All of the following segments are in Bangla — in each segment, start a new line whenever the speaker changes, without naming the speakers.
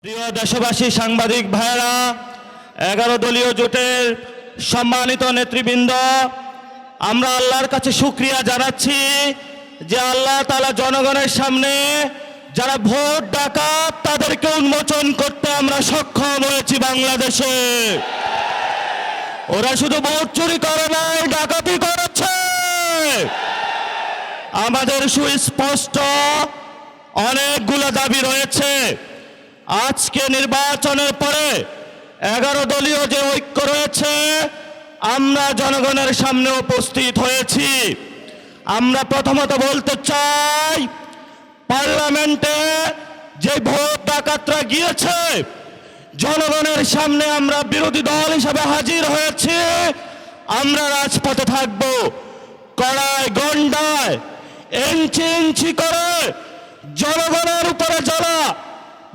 প্রিয় দেশবাসী, সাংবাদিক ভাইরা, 11 দলীয় জোটের সম্মানিত নেতৃবৃন্দ, আমরা আল্লাহর কাছে শুকরিয়া জানাচ্ছি যে আল্লাহ তাআলা জনগণের সামনে যারা ভোট ডাকাত তাদেরকে উন্মোচন করতে আমরা সক্ষম হয়েছি। বাংলাদেশে ওরা শুধু ভোট চুরি করে নাই, ডাকাতি করেছে। আমাদের সুস্পষ্ট অনেকগুলো দাবি রয়েছে। আজকে নির্বাচনের পরে 11 দলীয় যে ঐক্য রয়েছে, আমরা জনগণের সামনে উপস্থিত হয়েছি। আমরা প্রথমত বলতে চাই, পার্লামেন্টে যে ভোট ডাকাতরা গিয়েছে, জনগণের সামনে আমরা বিরোধী দল হিসাবে হাজির হয়েছি। আমরা রাজপথে থাকব। কড়ায় গন্ডায় ইঞ্চি ইঞ্চি করে জনগণের উপরে যারা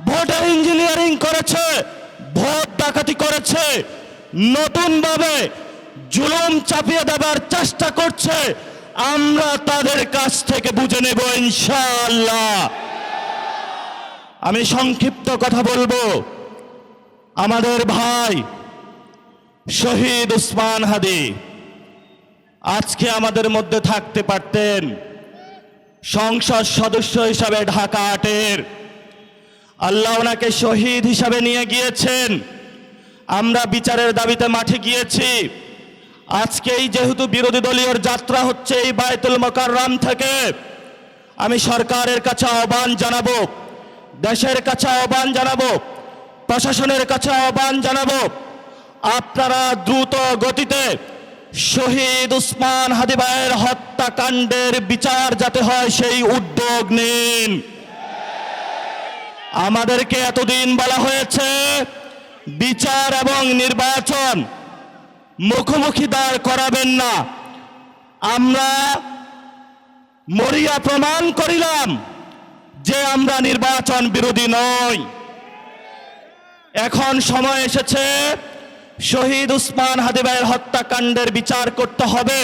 ভোটার ইঞ্জিনিয়ারিং করেছে, ভোট ডাকাতি করেছে, নতুনভাবে জুলুম চাপিয়ে দেবার চেষ্টা করছে, আমরা তাদের কাছ থেকে বুঝে নেব ইনশাআল্লাহ। আমি সংক্ষিপ্ত কথা বলবো। আমাদের ভাই শহীদ উসমান হাদি আজকে আমাদের মধ্যে থাকতে পারতেন। সংসদ সদস্য হিসাবে ঢাকা 8-এর আল্লাহ ওনাকে শহীদ হিসাবে নিয়ে গিয়েছেন। আমরা বিচারের দাবিতে মাঠে গিয়েছি। আজকেই যেহেতু বিরোধী দলীয় যাত্রা হচ্ছে এই বায়তুল মোকাররম থেকে, আমি সরকারের কাছে আহ্বান জানাবো, দেশের কাছে আহ্বান জানাবো, প্রশাসনের কাছে আহ্বান জানাবো, আপনারা দ্রুত গতিতে শহীদ উসমান হাদি ভাইয়ের হত্যাকাণ্ডের বিচার যাতে হয় সেই উদ্যোগ নিন। আমাদেরকে এতদিন বলা হয়েছে বিচার এবং নির্বাচন মুখোমুখি দাঁড় করাবেন না। আমরা মরিয়া প্রমাণ করিলাম যে আমরা নির্বাচন বিরোধী নই। এখন সময় এসেছে শহীদ উসমান হাদি ভাইয়ের হত্যাকাণ্ডের বিচার করতে হবে।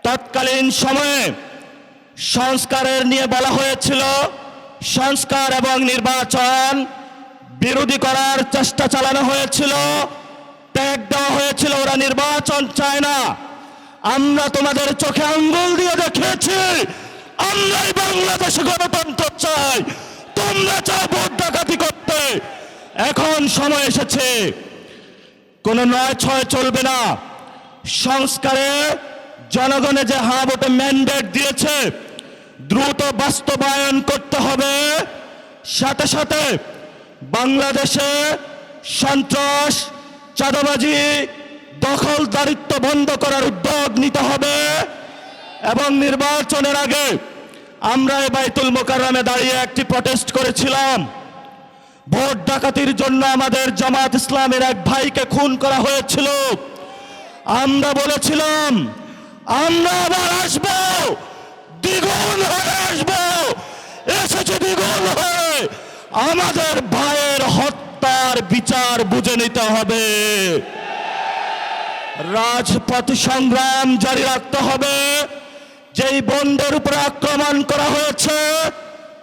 তৎকালীন সময়ে সংস্কারের নিয়ে বলা হয়েছিল, সংস্কার এবং নির্বাচন বিরোধী করার চেষ্টা চালানো হয়েছিল, ত্যাগ দেওয়া হয়েছিল, ওরা নির্বাচন চায় না। আমরা তোমাদের চোখে আঙ্গুল দিয়ে দেখিয়েছি আমরাই বাংলাদেশে গণতন্ত্র চাই, তোমরা চাও ভোট ডাকাতি করতে। এখন সময় এসেছে, কোনো 9-6 চলবে না। সংস্কারে জনগণে যে হ্যাঁ ভোটে ম্যান্ডেট দিয়েছে, দ্রুত বাস্তবায়ন করতে হবে। সাথে সাথে বাংলাদেশে সন্ত্রাস, চাঁদাবাজি, দখলদারিত্ব বন্ধ করার উদ্যোগ নিতে হবে। এবং নির্বাচনের আগে আমরা এই বায়তুল মোকাররমে দাঁড়িয়ে একটি প্রটেস্ট করেছিলাম। ভোট ডাকাতির জন্য আমাদের জামাত ইসলামের এক ভাইকে খুন করা হয়েছিল। আমরা বলেছিলাম আমরা আবার আসবো, দ্বিগুণ হয়ে আসবো। এসেছে দ্বিগুণ হয়ে। আমাদের ভাইয়ের হত্যার বিচার বুঝে নিতে হবে। রাজপথ সংগ্রাম জারি রাখতে হবে। যেই বন্ধের উপরে আক্রমণ করা হয়েছে,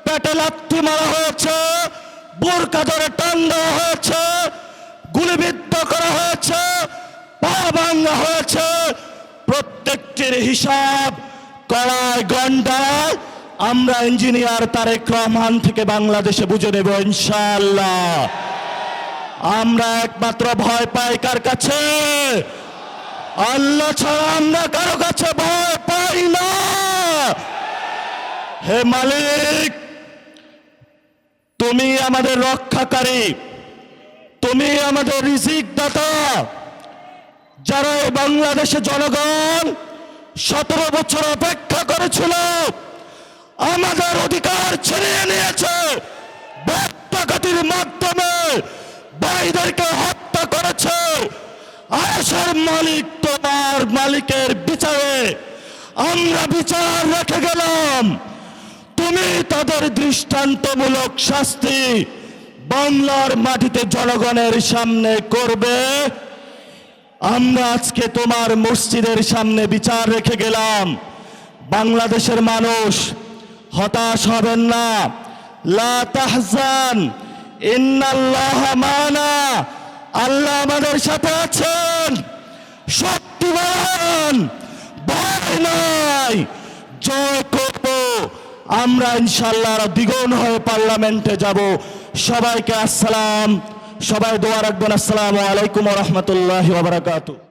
পেটে লাথি মারা হয়েছে, বোরকা ধরে টান দেওয়া হয়েছে, গুলিবিদ্ধ করা হয়েছে, পা ভাঙা হয়েছে, প্রত্যেকটির হিসাব কড়ায় গন্ডায় আমরা ইঞ্জিনিয়ার তারেক রহমান থেকে বাংলাদেশে বুঝে নেব ইনশাআল্লাহ। আমরা একমাত্র ভয় পাই কার কাছে? আল্লাহ ছাড়া আমরা কারো কাছে ভয় পাই না। হে মালিক, তুমি আমাদের রক্ষাকারী, তুমি আমাদের রিজিক দাতা। যারা বাংলাদেশে জনগণ 17 বছর অপেক্ষা করেছিল, আমাদের অধিকার ছিনিয়ে নিয়েছে, ভোট ডাকাতির মাধ্যমে ভাইদেরকে হত্যা করেছে। আয়েশের মালিক তোমার মালিকের বিচারে আমরা বিচার রেখে গেলাম। তুমি তাদের দৃষ্টান্তমূলক শাস্তি বাংলার মাটিতে জনগণের সামনে করবে। আমরা আজকে তোমার মসজিদের সামনে বিচার রেখে গেলাম। বাংলাদেশের মানুষ হতাশ হবেন না। লা তাহজান ইন্নাল্লাহা মানা, আল্লাহ আমাদের সাথে আছেন, শক্তিমান, ভয় নাই, জয় করব আমরা ইনশাআল্লাহ। আর দ্বিগুণ হয়ে পার্লামেন্টে যাব। সবাইকে আসসালাম, সবাই দোয়া রাখবেন। আসসালামু আলাইকুম ওয়া রাহমাতুল্লাহি ওয়া বারাকাতুহু।